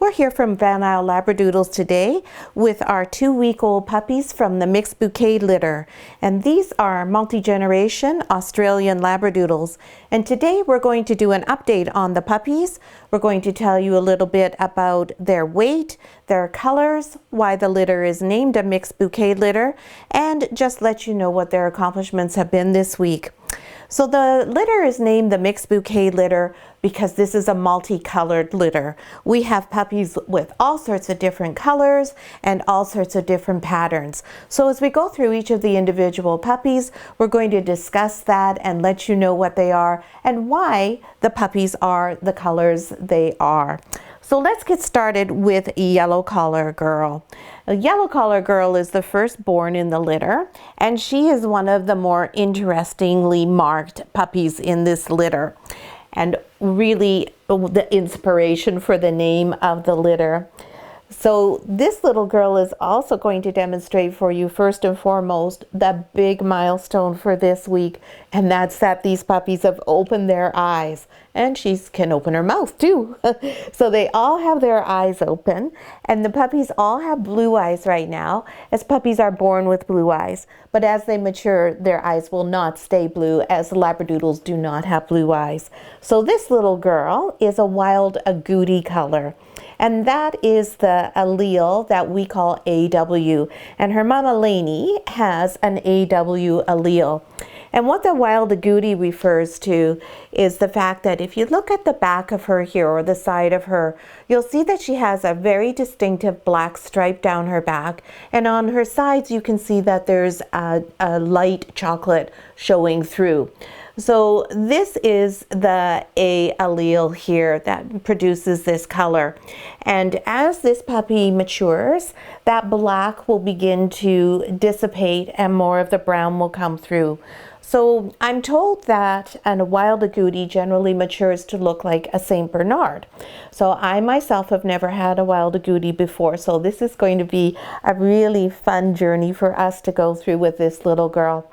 We're here from Van Isle Labradoodles today with our 2-week-old puppies from the mixed Bouquet litter. And these are multi-generation Australian Labradoodles. And today we're going to do an update on the puppies. We're going to tell you a little bit about their weight, their colors, why the litter is named a mixed Bouquet litter, and just let you know what their accomplishments have been this week. So the litter is named the mixed Bouquet litter because this is a multicolored litter. We have puppies with all sorts of different colors and all sorts of different patterns. So as we go through each of the individual puppies, we're going to discuss that and let you know what they are and why the puppies are the colors they are. So let's get started with Yellow Collar Girl. A Yellow Collar Girl is the firstborn in the litter, and she is one of the more interestingly marked puppies in this litter, and really the inspiration for the name of the litter. So this little girl is also going to demonstrate for you first and foremost the big milestone for this week, and that's that these puppies have opened their eyes, and she can open her mouth too. So they all have their eyes open, and the puppies all have blue eyes right now, as puppies are born with blue eyes, but as they mature their eyes will not stay blue, as Labradoodles do not have blue eyes. So this little girl is a wild agouti color. And that is the allele that we call AW. And her mama Lainey has an AW allele. And what the wild agouti refers to is the fact that if you look at the back of her here, or the side of her, you'll see that she has a very distinctive black stripe down her back. And on her sides, you can see that there's a light chocolate showing through. So this is the A allele here that produces this color. And as this puppy matures, that black will begin to dissipate and more of the brown will come through. So I'm told that a wild agouti generally matures to look like a Saint Bernard. So I myself have never had a wild agouti before, so this is going to be a really fun journey for us to go through with this little girl.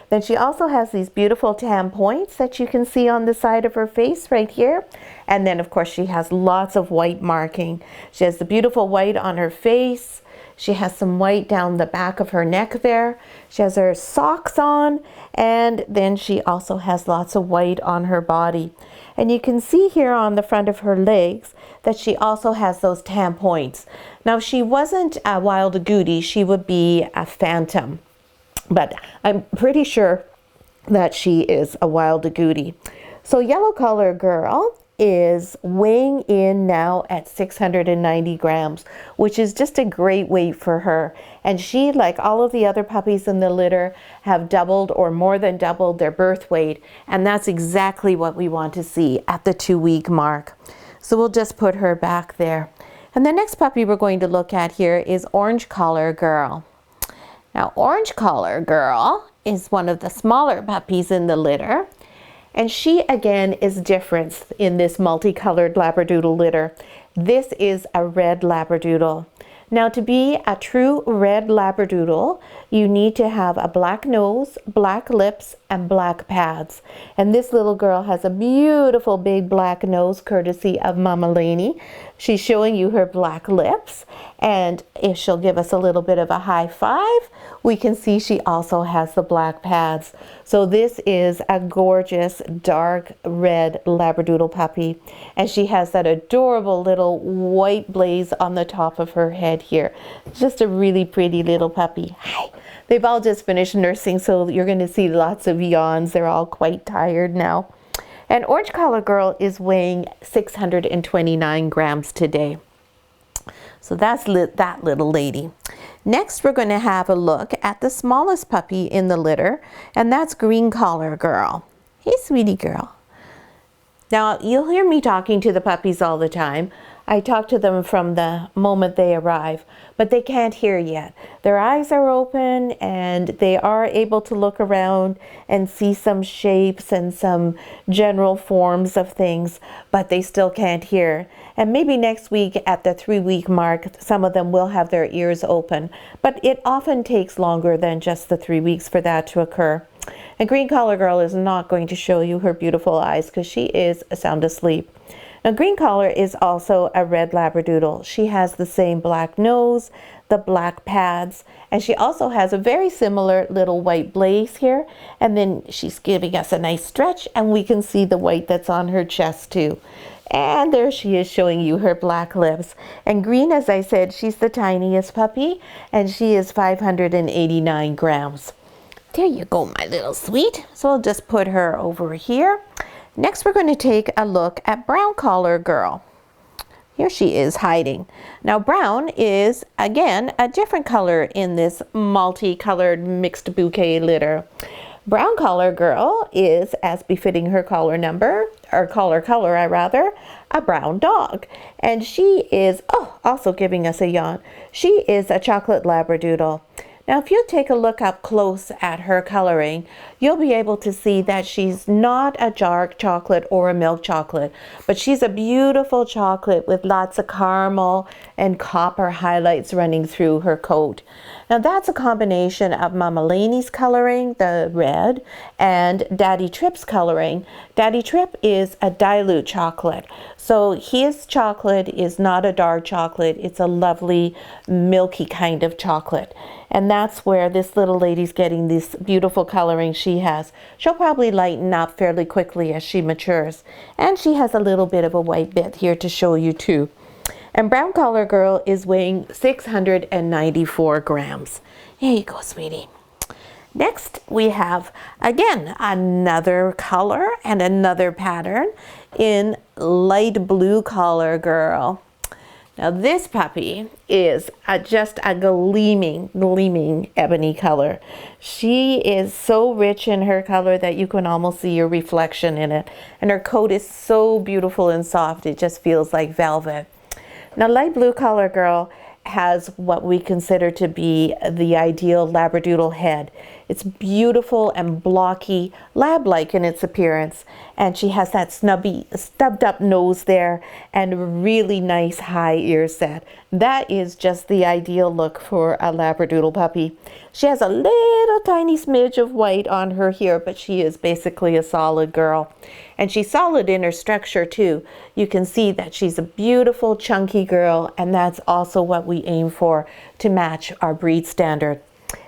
Then she also has these beautiful tan points that you can see on the side of her face right here. And then of course she has lots of white marking. She has the beautiful white on her face. She has some white down the back of her neck there. She has her socks on, and then she also has lots of white on her body. And you can see here on the front of her legs that she also has those tan points. Now, if she wasn't a wild agouti, she would be a phantom. But I'm pretty sure that she is a wild agouti. So Yellow Collar Girl is weighing in now at 690 grams, which is just a great weight for her. And she, like all of the other puppies in the litter, have doubled or more than doubled their birth weight. And that's exactly what we want to see at the 2-week mark. So we'll just put her back there. And the next puppy we're going to look at here is Orange Collar Girl. Now, Orange Collar Girl is one of the smaller puppies in the litter, and she again is different in this multicolored Labradoodle litter. This is a red Labradoodle. Now, to be a true red Labradoodle, you need to have a black nose, black lips, and black pads. And this little girl has a beautiful big black nose courtesy of Mama Lainey. She's showing you her black lips, and if she'll give us a little bit of a high five, we can see she also has the black pads. So this is a gorgeous dark red Labradoodle puppy, and she has that adorable little white blaze on the top of her head here. Just a really pretty little puppy. Hi. They've all just finished nursing, so you're going to see lots of yawns. They're all quite tired now. And Orange Collar Girl is weighing 629 grams today. So that's that little lady. Next, we're going to have a look at the smallest puppy in the litter, and that's Green Collar Girl. Hey, sweetie girl. Now, you'll hear me talking to the puppies all the time. I talk to them from the moment they arrive, but they can't hear yet. Their eyes are open and they are able to look around and see some shapes and some general forms of things, but they still can't hear. And maybe next week at the 3-week mark, some of them will have their ears open, but it often takes longer than just the 3 weeks for that to occur. And Green Collar Girl is not going to show you her beautiful eyes because she is sound asleep. Now, green collar is also a red Labradoodle. She has the same black nose, the black pads, and she also has a very similar little white blaze here. And then she's giving us a nice stretch, and we can see the white that's on her chest too. And there she is showing you her black lips. And green, as I said, she's the tiniest puppy, and she is 589 grams. There you go, my little sweet. So I'll just put her over here. Next, we're going to take a look at brown collar girl. Here she is hiding. Now, brown is, again, a different color in this multicolored mixed bouquet litter. Brown collar girl is, as befitting her collar number, or collar color, a brown dog. And she is, also giving us a yawn. She is a chocolate Labradoodle. Now, if you take a look up close at her coloring, you'll be able to see that she's not a dark chocolate or a milk chocolate, but she's a beautiful chocolate with lots of caramel and copper highlights running through her coat. Now, that's a combination of Mama Laney's coloring, the red, and Daddy Trip's coloring. Daddy Trip is a dilute chocolate. So his chocolate is not a dark chocolate. It's a lovely, milky kind of chocolate. And that's where this little lady's getting this beautiful coloring she has. She'll probably lighten up fairly quickly as she matures. And she has a little bit of a white bit here to show you too. And brown collar girl is weighing 694 grams. Here you go, sweetie. Next, we have, again, another color and another pattern in light blue collar girl. Now, this puppy is just a gleaming ebony color. She is so rich in her color that you can almost see your reflection in it. And her coat is so beautiful and soft, it just feels like velvet. Now, light blue collar girl has what we consider to be the ideal Labradoodle head. It's beautiful and blocky, lab-like in its appearance, and she has that stubbed up nose there and really nice high ear set. That is just the ideal look for a Labradoodle puppy. She has a little tiny smidge of white on her here, but she is basically a solid girl. And she's solid in her structure too. You can see that she's a beautiful chunky girl, and that's also what we aim for to match our breed standard.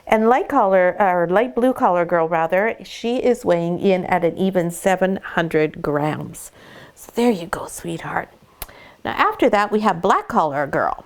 And light blue collar girl rather, she is weighing in at an even 700 grams. So there you go, sweetheart. Now after that, we have black collar girl.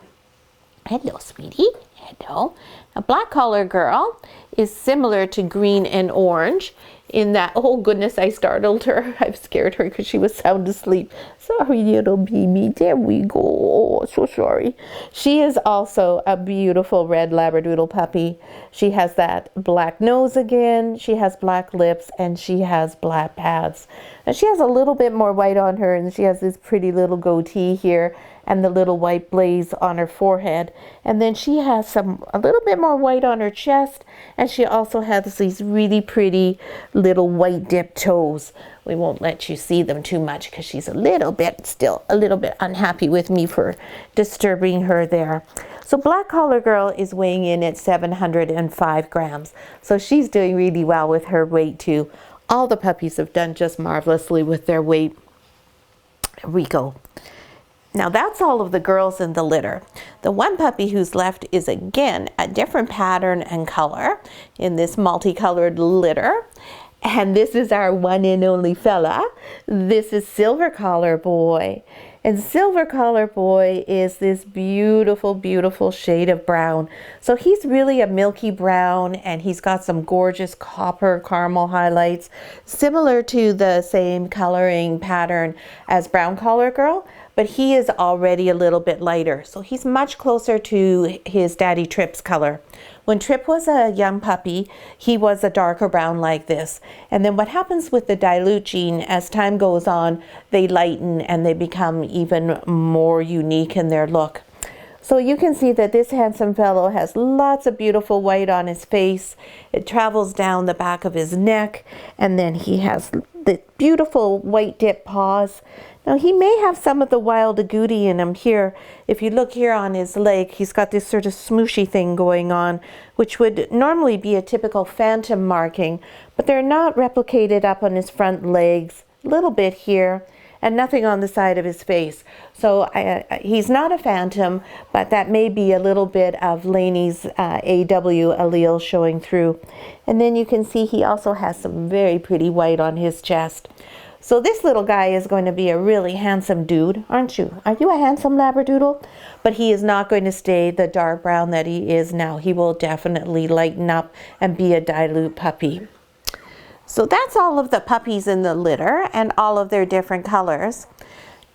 Hello, sweetie. Hello. Now, black collar girl is similar to green and orange in that, oh goodness, I startled her. I've scared her because she was sound asleep. Sorry, little baby. There we go. Oh, so sorry. She is also a beautiful red Labradoodle puppy. She has that black nose again. She has black lips, and she has black pads. And she has a little bit more white on her, and she has this pretty little goatee here and the little white blaze on her forehead. And then she has a little bit more white on her chest, and she also has these really pretty little white dipped toes. We won't let you see them too much because she's still a little bit unhappy with me for disturbing her there. So black collar girl is weighing in at 705 grams. So she's doing really well with her weight too. All the puppies have done just marvelously with their weight. There we go. Now that's all of the girls in the litter. The one puppy who's left is again a different pattern and color in this multicolored litter. And this is our one and only fella. This is Silver Collar Boy. And Silver Collar Boy is this beautiful, beautiful shade of brown. So he's really a milky brown, and he's got some gorgeous copper caramel highlights, similar to the same coloring pattern as Brown Collar Girl, but he is already a little bit lighter. So he's much closer to his Daddy Trip's color. When Trip was a young puppy, he was a darker brown like this. And then what happens with the dilute gene, as time goes on, they lighten and they become even more unique in their look. So you can see that this handsome fellow has lots of beautiful white on his face. It travels down the back of his neck, and then he has the beautiful white dip paws. Now he may have some of the wild agouti in him here. If you look here on his leg, he's got this sort of smooshy thing going on, which would normally be a typical phantom marking, but they're not replicated up on his front legs. A little bit here, and nothing on the side of his face. So he's not a phantom, but that may be a little bit of Laney's AW allele showing through. And then you can see he also has some very pretty white on his chest. So this little guy is going to be a really handsome dude, aren't you? Are you a handsome Labradoodle? But he is not going to stay the dark brown that he is now. He will definitely lighten up and be a dilute puppy. So that's all of the puppies in the litter and all of their different colors.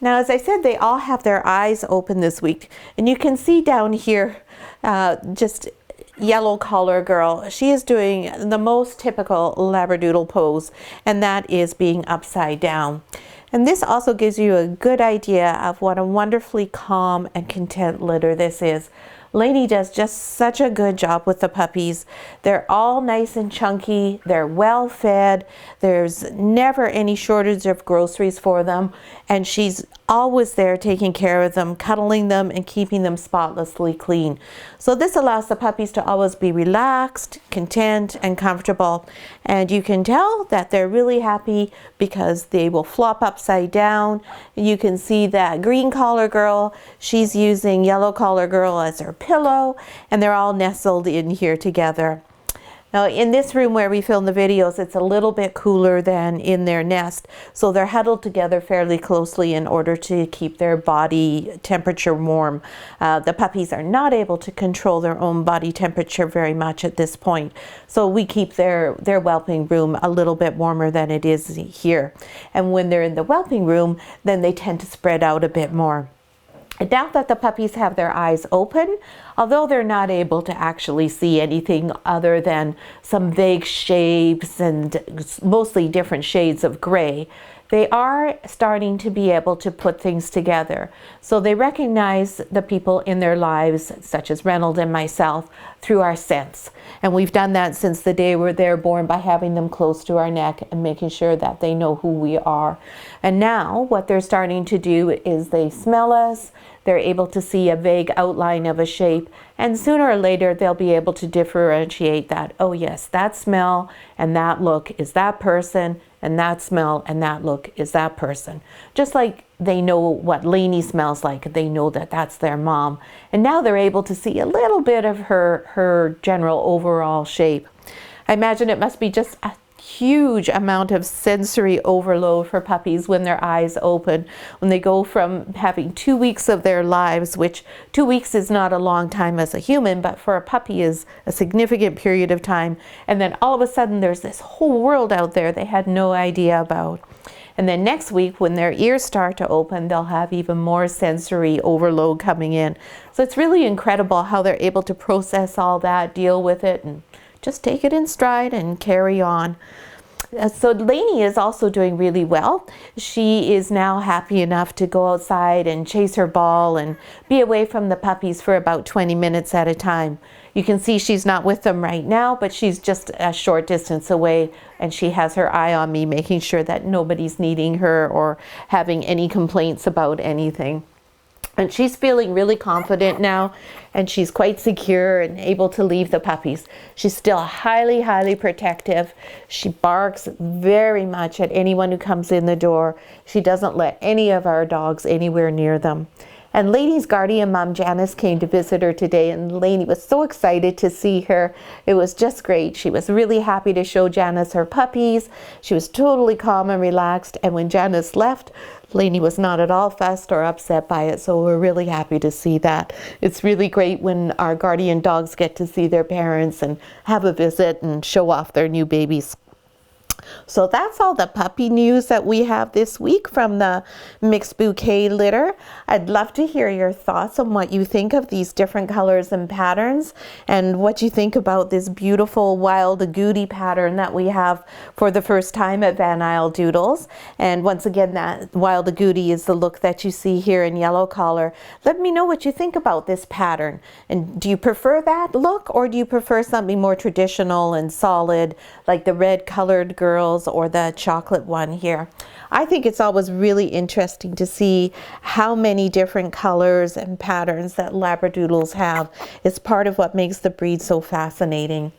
Now, as I said, they all have their eyes open this week. And you can see down here, just yellow collar girl. She is doing the most typical Labradoodle pose, and that is being upside down. And this also gives you a good idea of what a wonderfully calm and content litter this is. Lainey does just such a good job with the puppies. They're all nice and chunky. They're well fed. There's never any shortage of groceries for them. And she's always there taking care of them, cuddling them, and keeping them spotlessly clean. So this allows the puppies to always be relaxed, content, and comfortable. And you can tell that they're really happy because they will flop upside down. You can see that green collar girl, she's using yellow collar girl as her pillow, and they're all nestled in here together. Now in this room where we film the videos, it's a little bit cooler than in their nest, so they're huddled together fairly closely in order to keep their body temperature warm. The puppies are not able to control their own body temperature very much at this point, so we keep their whelping room a little bit warmer than it is here. And when they're in the whelping room, then they tend to spread out a bit more. Now that the puppies have their eyes open, although they're not able to actually see anything other than some vague shapes and mostly different shades of gray, they are starting to be able to put things together. So they recognize the people in their lives, such as Reynolds and myself, through our scents. And we've done that since the day they're born by having them close to our neck and making sure that they know who we are. And now what they're starting to do is they smell us, they're able to see a vague outline of a shape, and sooner or later they'll be able to differentiate that, oh yes, that smell and that look is that person, and that smell and that look is that person. Just like they know what Lainey smells like, they know that that's their mom. And now they're able to see a little bit of her general overall shape. I imagine it must be just a huge amount of sensory overload for puppies when their eyes open, when they go from having 2 weeks of their lives, which 2 weeks is not a long time as a human, but for a puppy is a significant period of time. And then all of a sudden there's this whole world out there they had no idea about. And then next week, when their ears start to open, they'll have even more sensory overload coming in. So it's really incredible how they're able to process all that, deal with it, and just take it in stride and carry on. So Lainey is also doing really well. She is now happy enough to go outside and chase her ball and be away from the puppies for about 20 minutes at a time. You can see she's not with them right now, but she's just a short distance away, and she has her eye on me, making sure that nobody's needing her or having any complaints about anything. And she's feeling really confident now, and she's quite secure and able to leave the puppies. She's still highly, highly protective. She barks very much at anyone who comes in the door. She doesn't let any of our dogs anywhere near them. And Lainey's guardian mom, Janice, came to visit her today, and Lainey was so excited to see her. It was just great. She was really happy to show Janice her puppies. She was totally calm and relaxed, and when Janice left, Lainey was not at all fussed or upset by it, so we're really happy to see that. It's really great when our guardian dogs get to see their parents and have a visit and show off their new babies. So that's all the puppy news that we have this week from the Mixed Bouquet litter. I'd love to hear your thoughts on what you think of these different colors and patterns, and what you think about this beautiful wild agouti pattern that we have for the first time at Van Isle Doodles. And once again, that wild agouti is the look that you see here in yellow collar. Let me know what you think about this pattern. And do you prefer that look, or do you prefer something more traditional and solid, like the red colored girl pearls or the chocolate one here. I think it's always really interesting to see how many different colors and patterns that Labradoodles have. It's part of what makes the breed so fascinating.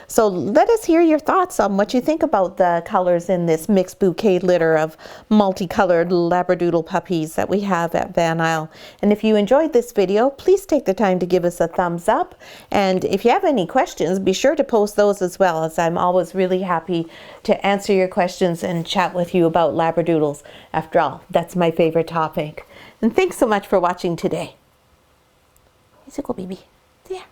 So let us hear your thoughts on what you think about the colors in this mixed bouquet litter of multicolored Labradoodle puppies that we have at Van Isle. And if you enjoyed this video, please take the time to give us a thumbs up. And if you have any questions, be sure to post those as well, as I'm always really happy to answer your questions and chat with you about Labradoodles. After all, that's my favorite topic. And thanks so much for watching today. Here's a go, baby. There.